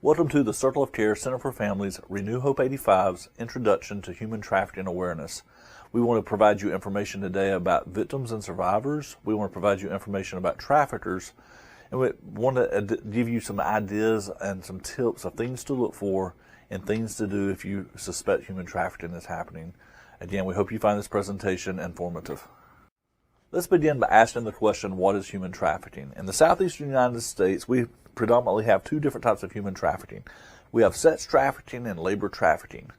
Welcome to the Circle of Care Center for Families Renew Hope 85's Introduction to Human Trafficking Awareness. We want to provide you information today about victims and survivors. We want to provide you information about traffickers. And we want to give you some ideas and some tips of things to look for and things to do if you suspect human trafficking is happening. Again, we hope you find this presentation informative. Let's begin by asking the question, what is human trafficking? In the southeastern United States, we predominantly have two different types of human trafficking. We have sex trafficking and labor trafficking.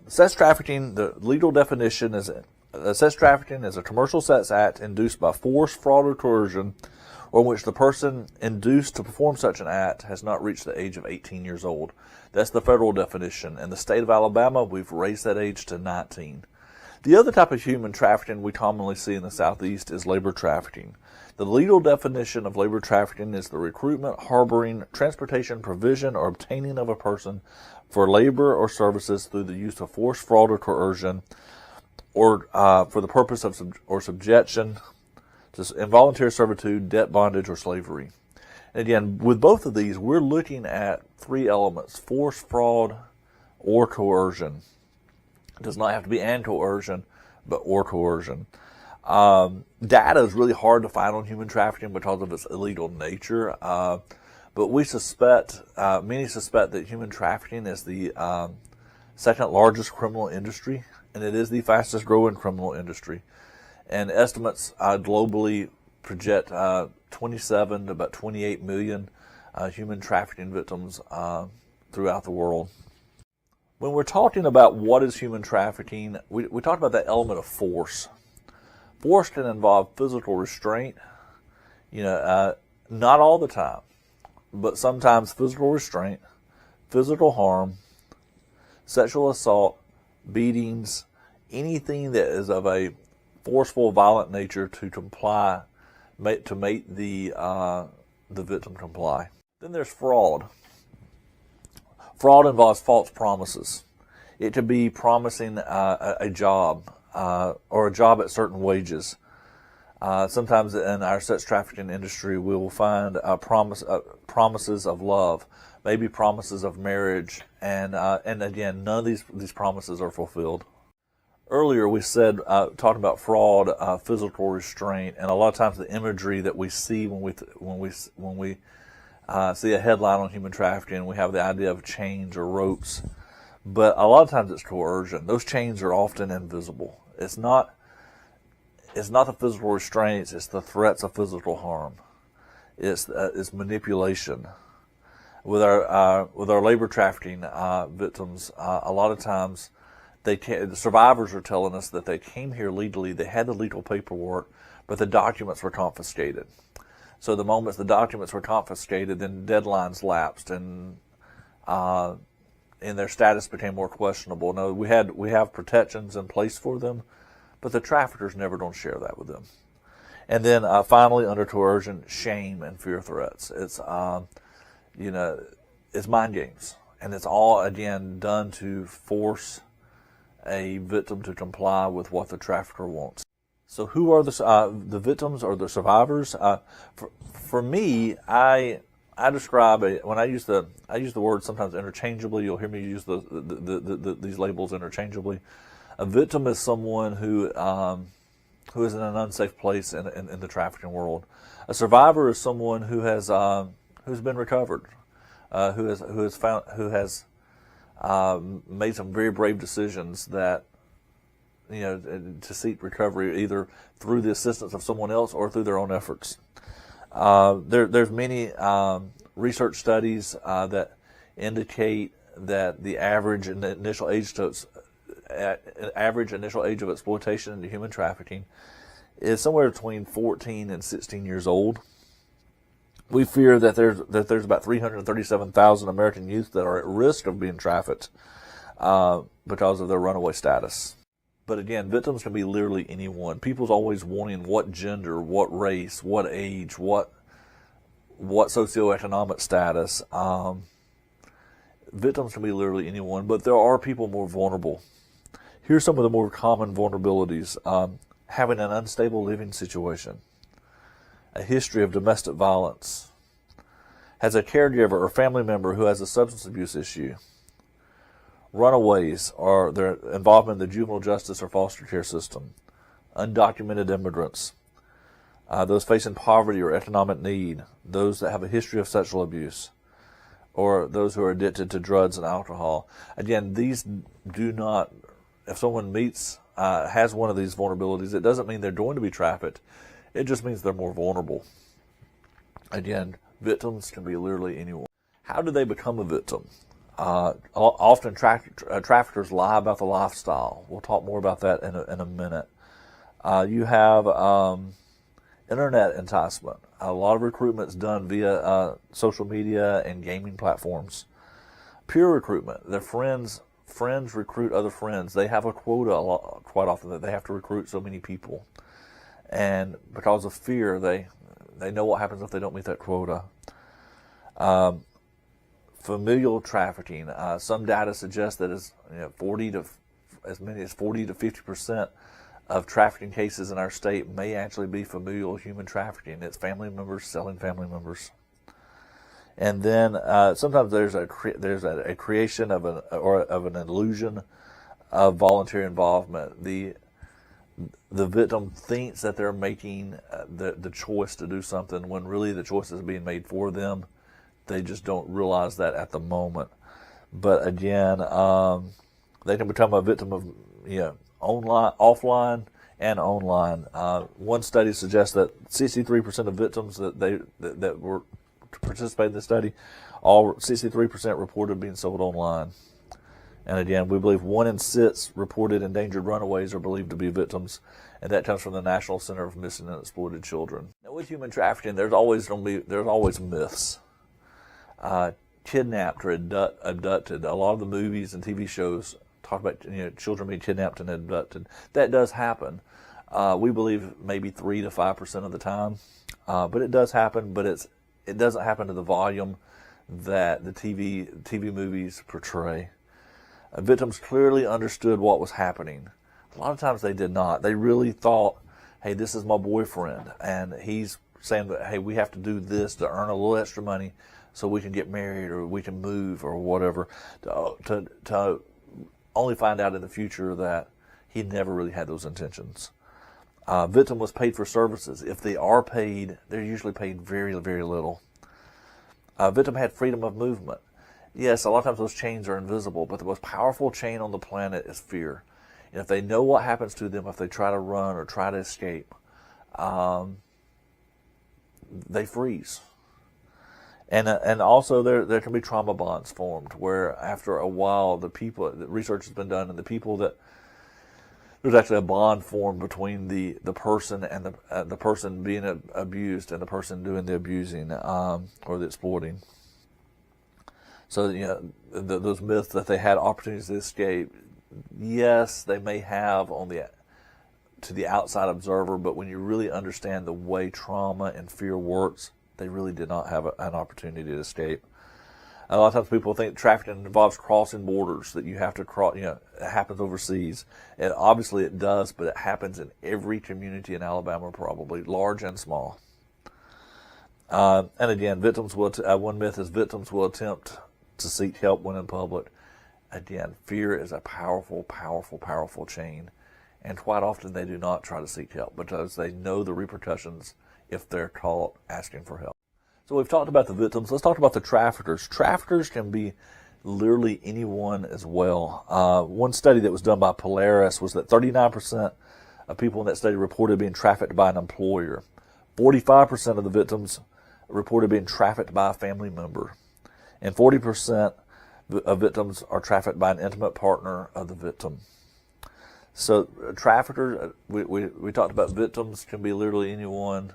Sex trafficking, the legal definition is sex trafficking is a commercial sex act induced by force, fraud, or coercion, or in which the person induced to perform such an act has not reached the age of 18 years old. That's the federal definition. In the state of Alabama, we've raised that age to 19. The other type of human trafficking we commonly see in the Southeast is labor trafficking. The legal definition of labor trafficking is the recruitment, harboring, transportation, provision, or obtaining of a person for labor or services through the use of force, fraud, or coercion, or for the purpose of subjection to involuntary servitude, debt, bondage, or slavery. And again, with both of these, we're looking at three elements: force, fraud, or coercion. It does not have to be and coercion, but or coercion. Data is really hard to find on human trafficking because of its illegal nature, but we suspect, many suspect that human trafficking is the second largest criminal industry, and it is the fastest growing criminal industry. And estimates globally project 27 to about 28 million human trafficking victims throughout the world. When we're talking about what is human trafficking, we talk about that element of force. Force can involve physical restraint, not all the time, but sometimes physical restraint, physical harm, sexual assault, beatings, anything that is of a forceful, violent nature to comply, to make the victim comply. Then there's fraud. Fraud involves false promises. It could be promising a job or a job at certain wages. Sometimes in our sex trafficking industry, we will find promises of love, maybe promises of marriage, and again, none of these promises are fulfilled. Earlier, we said talking about fraud, physical restraint, and a lot of times the imagery that we see when we see a headline on human trafficking, we have the idea of chains or ropes, but a lot of times it's coercion. Those chains are often invisible. It's not the physical restraints, it's the threats of physical harm. It's manipulation. With our labor trafficking victims, a lot of times the survivors are telling us that they came here legally, they had the legal paperwork, but the documents were confiscated. So the moment the documents were confiscated, then deadlines lapsed, and their status became more questionable. No, we have protections in place for them, but the traffickers never don't share that with them. And then finally, under coercion, shame and fear threats. It's it's mind games, and it's all again done to force a victim to comply with what the trafficker wants. So who are the victims or the survivors? For me, I describe when I use the word sometimes interchangeably. You'll hear me use these labels interchangeably. A victim is someone who is in an unsafe place in the trafficking world. A survivor is someone who's been recovered, who has made some very brave decisions that, to seek recovery either through the assistance of someone else or through their own efforts. There's many research studies that indicate that the average initial age of exploitation into human trafficking is somewhere between 14 and 16 years old. We fear that there's about 337,000 American youth that are at risk of being trafficked because of their runaway status. But again, victims can be literally anyone. People's always wanting what gender, what race, what age, what socioeconomic status. Victims can be literally anyone, but there are people more vulnerable. Here's some of the more common vulnerabilities. Having an unstable living situation, a history of domestic violence, has a caregiver or family member who has a substance abuse issue, runaways or their involvement in the juvenile justice or foster care system, undocumented immigrants, those facing poverty or economic need, those that have a history of sexual abuse, or those who are addicted to drugs and alcohol. Again, these do not, if someone has one of these vulnerabilities, it doesn't mean they're going to be trafficked. It just means they're more vulnerable. Again, victims can be literally anyone. How do they become a victim? Often traffickers lie about the lifestyle. We'll talk more about that in a minute. You have internet enticement. A lot of recruitment is done via social media and gaming platforms. Peer recruitment. Their friends recruit other friends. They have a quota quite often that they have to recruit so many people. And because of fear, they know what happens if they don't meet that quota. Familial trafficking. Some data suggests that as many as 40 to 50% of trafficking cases in our state may actually be familial human trafficking. It's family members selling family members. And then sometimes there's a creation of an illusion of voluntary involvement. The victim thinks that they're making the choice to do something when really the choice is being made for them. They just don't realize that at the moment. But again, they can become a victim of offline and online. One study suggests that 63% of victims that were to participate in this study, 63% reported being sold online. And again, we believe 1 in 6 reported endangered runaways are believed to be victims, and that comes from the National Center of Missing and Exploited Children. Now, with human trafficking, there's always myths. Kidnapped or abducted. A lot of the movies and TV shows talk about children being kidnapped and abducted. That does happen. We believe maybe 3 to 5% of the time, but it does happen. But it doesn't happen to the volume that the TV movies portray. Victims clearly understood what was happening. A lot of times they did not. They really thought, hey, this is my boyfriend, and he's saying that, hey, we have to do this to earn a little extra money so we can get married or we can move or whatever, to only find out in the future that he never really had those intentions. Victim was paid for services. If they are paid, they're usually paid very, very little. Victim had freedom of movement. Yes, a lot of times those chains are invisible, but the most powerful chain on the planet is fear. And if they know what happens to them if they try to run or try to escape, they freeze. And also there can be trauma bonds formed where after a while the research has been done, and the people that there's actually a bond formed between the person and the person being abused and the person doing the abusing or the exploiting. So those myths that they had opportunities to escape, yes, they may have to the outside observer, but when you really understand the way trauma and fear works, they really did not have an opportunity to escape. A lot of times people think trafficking involves crossing borders, that you have to cross, it happens overseas. And obviously it does, but it happens in every community in Alabama, probably, large and small. And again, one myth is victims will attempt to seek help when in public. Again, fear is a powerful, powerful, powerful chain. And quite often they do not try to seek help because they know the repercussions if they're caught asking for help. So we've talked about the victims. Let's talk about the traffickers. Traffickers can be literally anyone as well. One study that was done by Polaris was that 39% of people in that study reported being trafficked by an employer. 45% of the victims reported being trafficked by a family member. And 40% of victims are trafficked by an intimate partner of the victim. So traffickers, we talked about victims can be literally anyone.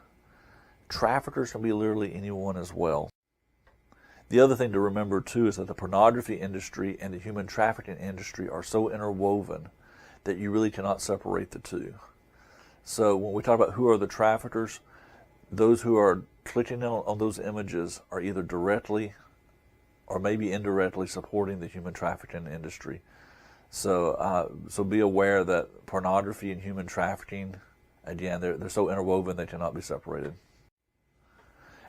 Traffickers can be literally anyone as well. The other thing to remember too is that the pornography industry and the human trafficking industry are so interwoven that you really cannot separate the two. So when we talk about who are the traffickers, those who are clicking on those images are either directly or maybe indirectly supporting the human trafficking industry. So be aware that pornography and human trafficking, again, they're so interwoven they cannot be separated.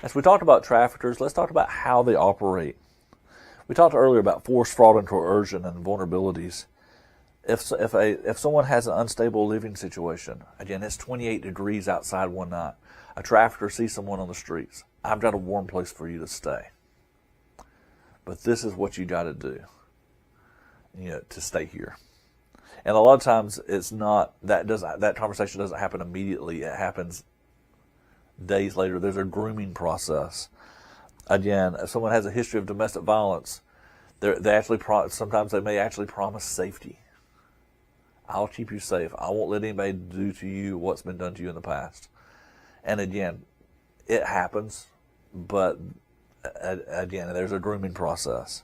As we talked about traffickers, let's talk about how they operate. We talked earlier about force, fraud, and coercion and vulnerabilities. If someone has an unstable living situation, again, it's 28 degrees outside one night, a trafficker sees someone on the streets. I've got a warm place for you to stay, but this is what you got to do, to stay here. And a lot of times it's not that conversation doesn't happen immediately. It happens days later. There's a grooming process. Again, if someone has a history of domestic violence, sometimes they may actually promise safety. I'll keep you safe. I won't let anybody do to you what's been done to you in the past. And again, it happens, but again, there's a grooming process.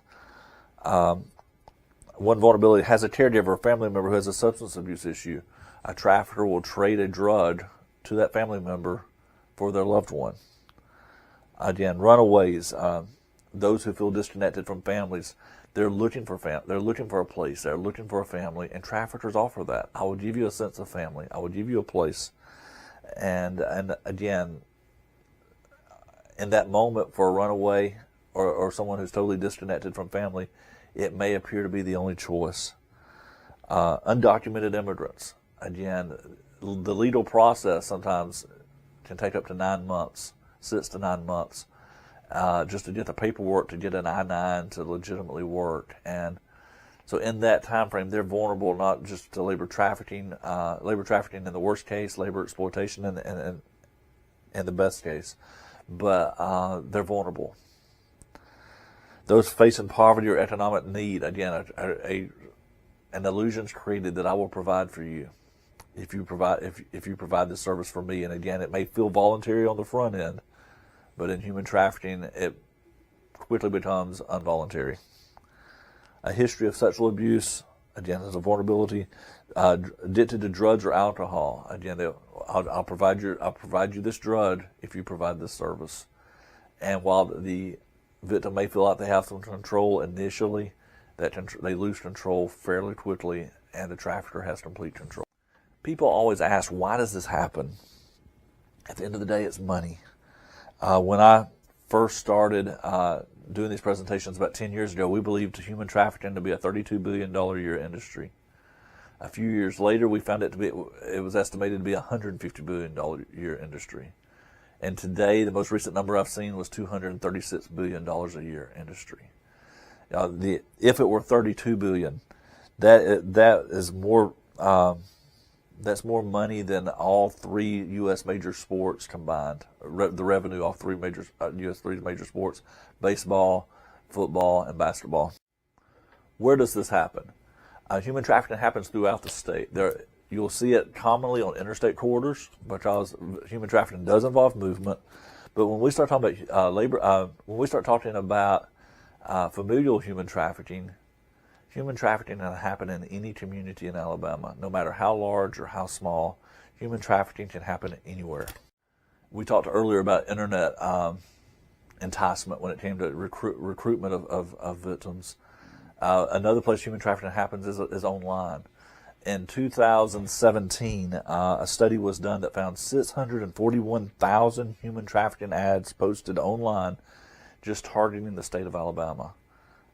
One vulnerability has a caregiver, a family member who has a substance abuse issue. A trafficker will trade a drug to that family member for their loved one. Again, runaways, those who feel disconnected from families, they're looking for they're looking for a place, they're looking for a family, and traffickers offer that. I will give you a sense of family. I will give you a place. And again, in that moment for a runaway or someone who's totally disconnected from family, it may appear to be the only choice. Undocumented immigrants, again, the legal process sometimes can take up to 9 months, 6 to 9 months, just to get the paperwork to get an I-9 to legitimately work. And so in that time frame, they're vulnerable not just to labor trafficking in the worst case, labor exploitation in the best case, but they're vulnerable. Those facing poverty or economic need, again, an illusion is created that I will provide for you if you provide this service for me. And again, it may feel voluntary on the front end, but in human trafficking, it quickly becomes involuntary. A history of sexual abuse, again, is a vulnerability. Addicted to drugs or alcohol, again, I'll provide you this drug if you provide this service. And while the victim may feel like they have some control initially, they lose control fairly quickly, and the trafficker has complete control. People always ask, why does this happen? At the end of the day, it's money. When I first started doing these presentations about 10 years ago, we believed human trafficking to be a $32 billion a year industry. A few years later, we found it was estimated to be a $150 billion a year industry. And today, the most recent number I've seen was $236 billion a year industry. If it were $32 billion, that is more. That's more money than all 3 U.S. major sports combined. The revenue off 3 major U.S. major sports: baseball, football, and basketball. Where does this happen? Human trafficking happens throughout the state. You'll see it commonly on interstate corridors because human trafficking does involve movement. But when we start talking about when we start talking about familial human trafficking can happen in any community in Alabama, no matter how large or how small. Human trafficking can happen anywhere. We talked earlier about internet enticement when it came to recruitment of victims. Another place human trafficking happens is online. In 2017, a study was done that found 641,000 human trafficking ads posted online just targeting the state of Alabama.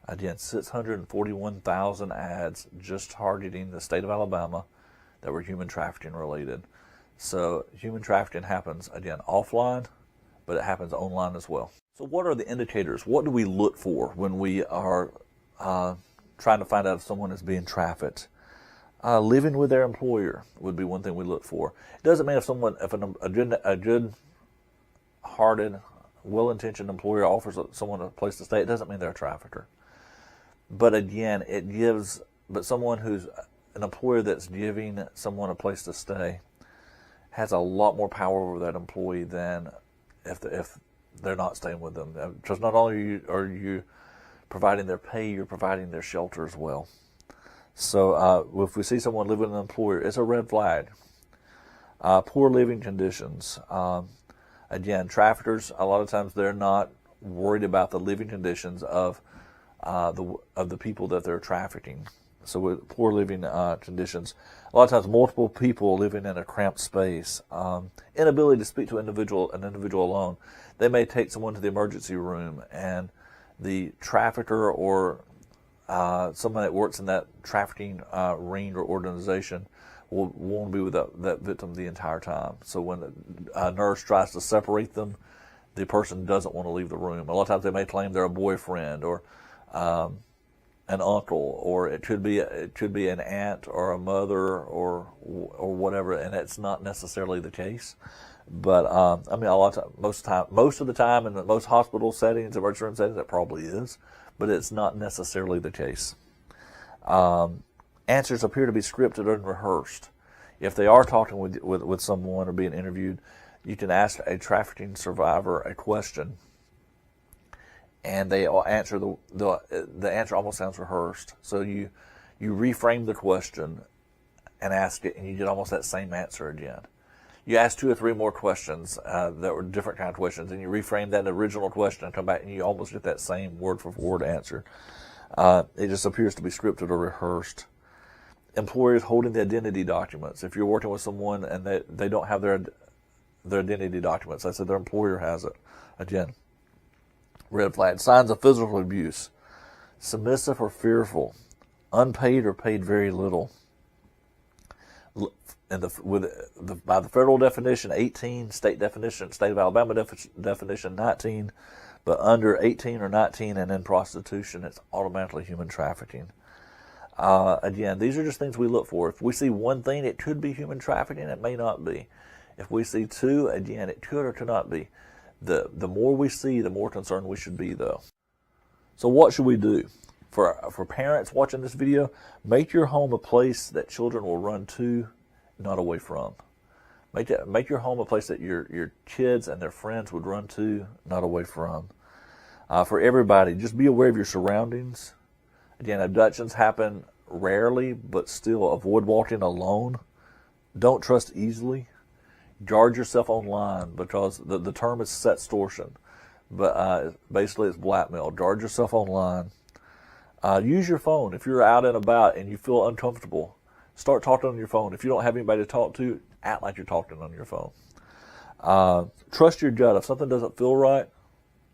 Again, 641,000 ads just targeting the state of Alabama that were human trafficking related. So human trafficking happens, again, offline, but it happens online as well. So what are the indicators? What do we look for when we are trying to find out if someone is being trafficked? Living with their employer would be one thing we look for. It doesn't mean if a good-hearted, well-intentioned employer offers someone a place to stay, it doesn't mean they're a trafficker. But again, someone who's an employer that's giving someone a place to stay has a lot more power over that employee than if they're not staying with them. Because not only are you providing their pay, you're providing their shelter as well. So if we see someone living with an employer, it's a red flag. Poor living conditions. Again, traffickers, a lot of times they're not worried about the living conditions of the people that they're trafficking. So with poor living conditions, a lot of times multiple people living in a cramped space, inability to speak to an individual alone. they may take someone to the emergency room, and the trafficker or someone that works in that trafficking ring or organization will want to be with that victim the entire time. So when a nurse tries to separate them, the person doesn't want to leave the room. A lot of times they may claim they're a boyfriend or an uncle, or it could be an aunt or a mother or whatever, and it's not necessarily the case. But I mean, a lot of time, most of the time in most hospital settings, emergency room settings, it probably is, but it's not necessarily the case. Answers appear to be scripted and rehearsed. If they are talking with someone or being interviewed, you can ask a trafficking survivor a question, and they answer the answer almost sounds rehearsed. So you reframe the question and ask it, and you get almost that same answer again. You ask 2 or 3 more questions that were different kind of questions, and you reframe that original question and come back, and you almost get that same word-for-word answer. It just appears to be scripted or rehearsed. Employers holding the identity documents. If you're working with someone and they don't have their identity documents, I said their employer has it. Again, red flag. Signs of physical abuse. Submissive or fearful. Unpaid or paid very little. And by the federal definition, 18, state definition, state of Alabama definition, 19, but under 18 or 19 and in prostitution, it's automatically human trafficking. Again, these are just things we look for. If we see one thing, it could be human trafficking, it may not be. If we see 2, again, it could or could not be. The more we see, the more concerned we should be, though. So what should we do? For parents watching this video, make your home a place that children will run to, not away from. Make your home a place that your kids and their friends would run to, not away from. For everybody, just be aware of your surroundings. Again, abductions happen rarely, but still avoid walking alone. Don't trust easily. Guard yourself online, because the term is sextortion, but basically it's blackmail. Guard yourself online. Use your phone. If you're out and about and you feel uncomfortable, start talking on your phone. If you don't have anybody to talk to, act like you're talking on your phone. Trust your gut. If something doesn't feel right,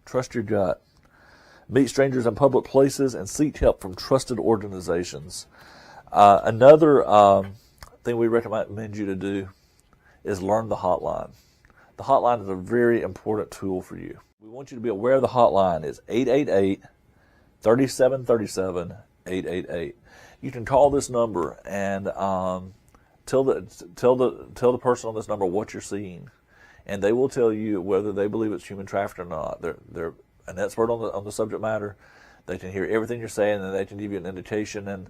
trust your gut. Meet strangers in public places and seek help from trusted organizations. Another thing we recommend you to do is learn the hotline. The hotline is a very important tool for you. We want you to be aware of the hotline. It's 888-3737-888. You can call this number and tell the person on this number what you're seeing, and they will tell you whether they believe it's human trafficking or not. They're an expert on the subject matter. They can hear everything you're saying, and they can give you an indication. And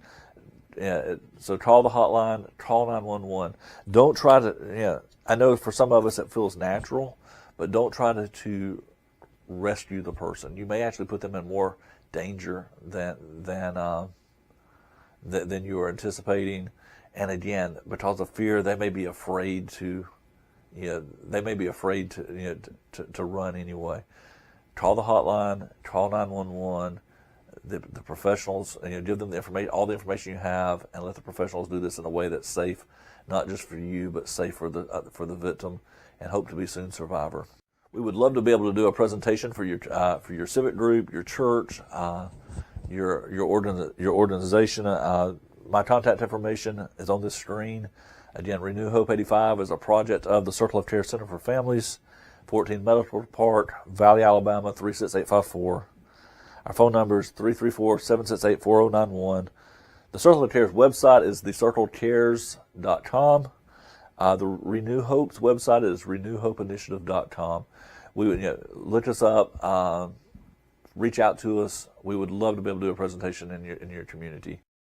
so call the hotline, call 911. Don't try to, I know for some of us it feels natural, but don't try to rescue the person. You may actually put them in more danger than you are anticipating. And again, because of fear, they may be afraid to run anyway. Call the hotline, call 911. The professionals, give them all the information you have, and let the professionals do this in a way that's safe, not just for you, but safe for the victim, and hope to be soon survivor. We would love to be able to do a presentation for your civic group, your church, your organization. My contact information is on this screen. Again, Renew Hope 85 is a project of the Circle of Care Center for Families, 14 Medical Park, Valley, Alabama 36854. Our phone number is 334-768-4091. The Circle of Care's website is thecirclecares.com. The Renew Hope's website is renewhopeinitiative.com. We would look us up, reach out to us. We would love to be able to do a presentation in your community.